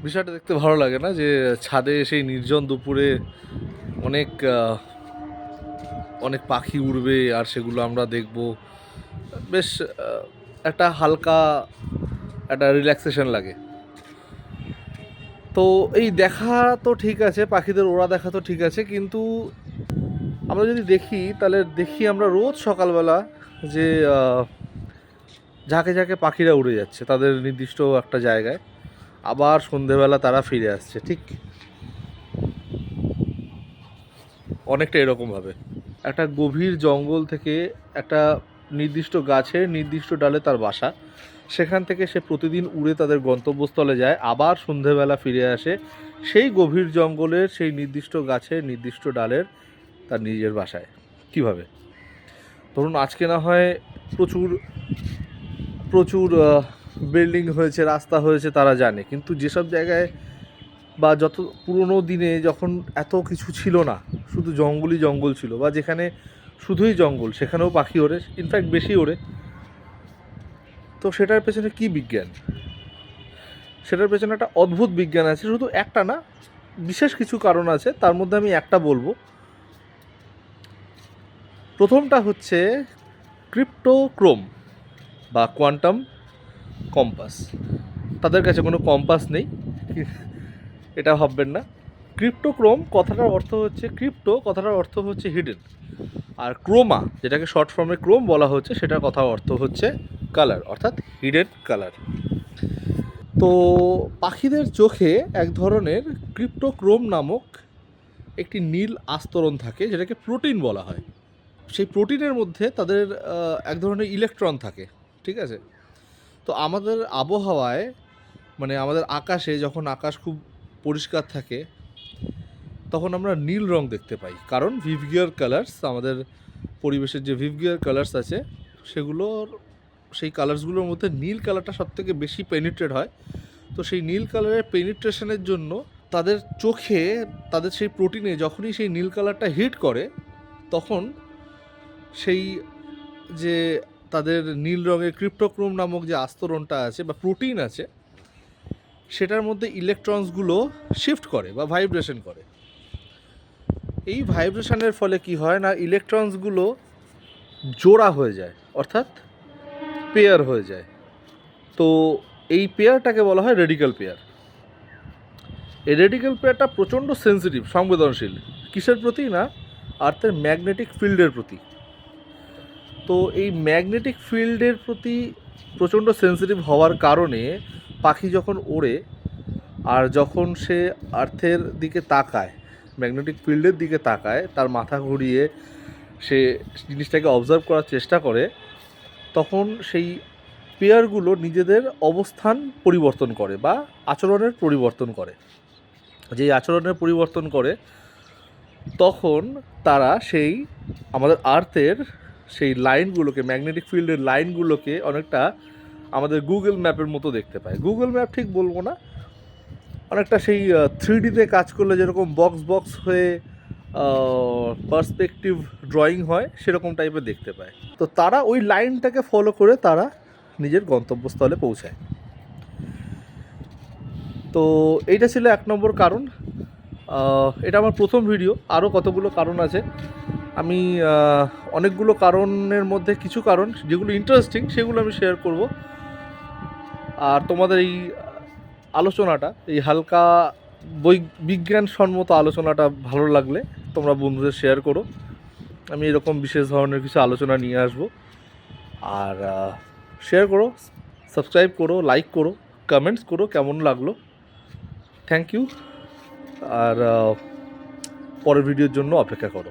বিষয়টা দেখতে ভালো লাগে না যে ছাদে সেই নির্জন দুপুরে অনেক অনেক পাখি উড়বে আর সেগুলো আমরা দেখব। বেশ একটা হালকা একটা রিল্যাক্সেশন লাগে। তো এই দেখা তো ঠিক আছে, পাখিদের ওড়া দেখা তো ঠিক আছে, কিন্তু আমরা যদি দেখি তাহলে দেখি আমরা রোজ সকালবেলা যে ঝাঁকে ঝাঁকে পাখিরা উড়ে যাচ্ছে তাদের নির্দিষ্ট একটা জায়গায়, আবার সন্ধেবেলা তারা ফিরে আসছে ঠিক অনেকটা এরকমভাবে। একটা গভীর জঙ্গল থেকে একটা নির্দিষ্ট গাছের নির্দিষ্ট ডালে তার বাসা, সেখান থেকে সে প্রতিদিন উড়ে তাদের গন্তব্যস্থলে যায়, আবার সন্ধেবেলা ফিরে আসে সেই গভীর জঙ্গলের সেই নির্দিষ্ট গাছের নির্দিষ্ট ডালের তার নিজের বাসায়। কিভাবে? ধরুন আজকে না হয় প্রচুর প্রচুর বিল্ডিং হয়েছে, রাস্তা হয়েছে, তারা জানে, কিন্তু যেসব জায়গায় বা যত পুরনো দিনে যখন এত কিছু ছিল না, শুধু জঙ্গলই জঙ্গল ছিল, বা যেখানে শুধুই জঙ্গল সেখানেও পাখি ওড়ে, ইনফ্যাক্ট বেশি ওড়ে। তো সেটার পেছনে কি বিজ্ঞান? সেটার পেছনে একটা অদ্ভুত বিজ্ঞান আছে, শুধু একটা না, বিশেষ কিছু কারণ আছে, তার মধ্যে আমি একটা বলবো। প্রথমটা হচ্ছে ক্রিপ্টোক্রোম বা কোয়ান্টাম কম্পাস। তাদের কাছে কোনো কম্পাস নেই, এটা ভাববেন না। ক্রিপ্টোক্রোম কথাটার অর্থ হচ্ছে, ক্রিপ্টো কথাটার অর্থ হচ্ছে হিডেন, আর ক্রোমা যেটাকে শর্ট ফর্মে ক্রোম বলা হচ্ছে সেটার কথা অর্থ হচ্ছে কালার, অর্থাৎ হিডেন কালার। তো পাখিদের চোখে এক ধরনের ক্রিপ্টোক্রোম নামক একটি নীল আস্তরণ থাকে, যেটাকে প্রোটিন বলা হয়। সেই প্রোটিনের মধ্যে তাদের এক ধরনের ইলেকট্রন থাকে, ঠিক আছে? তো আমাদের আবহাওয়ায়, মানে আমাদের আকাশে, যখন আকাশ খুব পরিষ্কার থাকে তখন আমরা নীল রং দেখতে পাই, কারণ ভিভিয়ার কালার্স, আমাদের পরিবেশের যে ভিভিয়ার কালার্স আছে সেগুলোর, সেই কালার্সগুলোর মধ্যে নীল কালারটা সবথেকে বেশি পেনিট্রেট হয়। তো সেই নীল কালারের পেনিট্রেশনের জন্য তাদের চোখে, তাদের সেই প্রোটিনে যখনই সেই নীল কালারটা হিট করে, তখন সেই যে তাদের নীল রঙের ক্রিপ্টোক্রোম নামক যে আস্তরণটা আছে বা প্রোটিন আছে, সেটার মধ্যে ইলেকট্রনসগুলো শিফট করে বা ভাইব্রেশন করে। এই ভাইব্রেশনের ফলে কি হয় না, ইলেকট্রনসগুলো জোড়া হয়ে যায়, অর্থাৎ পেয়ার হয়ে যায়। তো এই পেয়ারটাকে বলা হয় রেডিক্যাল পেয়ার। এই রেডিক্যাল পেয়ারটা প্রচণ্ড সেন্সিটিভ, সংবেদনশীল। কিসের প্রতি না? আর্থের ম্যাগনেটিক ফিল্ডের প্রতি। তো এই ম্যাগনেটিক ফিল্ডের প্রতি প্রচণ্ড সেন্সিটিভ হওয়ার কারণে পাখি যখন ওড়ে আর যখন সে আর্থের দিকে তাকায়, ম্যাগনেটিক ফিল্ডের দিকে তাকায়, তার মাথা ঘুরিয়ে সে জিনিসটাকে অবজার্ভ করার চেষ্টা করে, তখন সেই পেয়ারগুলো নিজেদের অবস্থান পরিবর্তন করে বা আচরণের পরিবর্তন করে। যেই আচরণের পরিবর্তন করে, তখন তারা সেই আমাদের আর্থের সেই লাইনগুলোকে, ম্যাগনেটিক ফিল্ডের লাইনগুলোকে অনেকটা আমাদের গুগল ম্যাপের মতো দেখতে পায়। গুগল ম্যাপ ঠিক বলবো না, অনেকটা সেই 3Dতে কাজ করলে যেরকম বক্স বক্স হয়ে পার্সপেক্টিভ ড্রয়িং হয়, সেরকম টাইপের দেখতে পায়। তো তারা ওই লাইনটাকে ফলো করে তারা নিজের গন্তব্যস্থলে পৌঁছায়। তো এইটা ছিল 1 নম্বর কারণ। এটা আমার প্রথম ভিডিও, আরও কতগুলো কারণ আছে। আমি অনেকগুলো কারণের মধ্যে কিছু কারণ যেগুলো ইন্টারেস্টিং সেগুলো আমি শেয়ার করব। আর তোমাদের এই আলোচনাটা, এই হালকা বিজ্ঞানসম্মত আলোচনাটা ভালো লাগলে তোমরা বন্ধুদের শেয়ার করো। আমি এরকম বিশেষ ধরনের কিছু আলোচনা নিয়ে আসবো। আর শেয়ার করো, সাবস্ক্রাইব করো, লাইক করো, কমেন্টস করো কেমন লাগলো। Thank you. আর পরের ভিডিওর জন্য অপেক্ষা করো।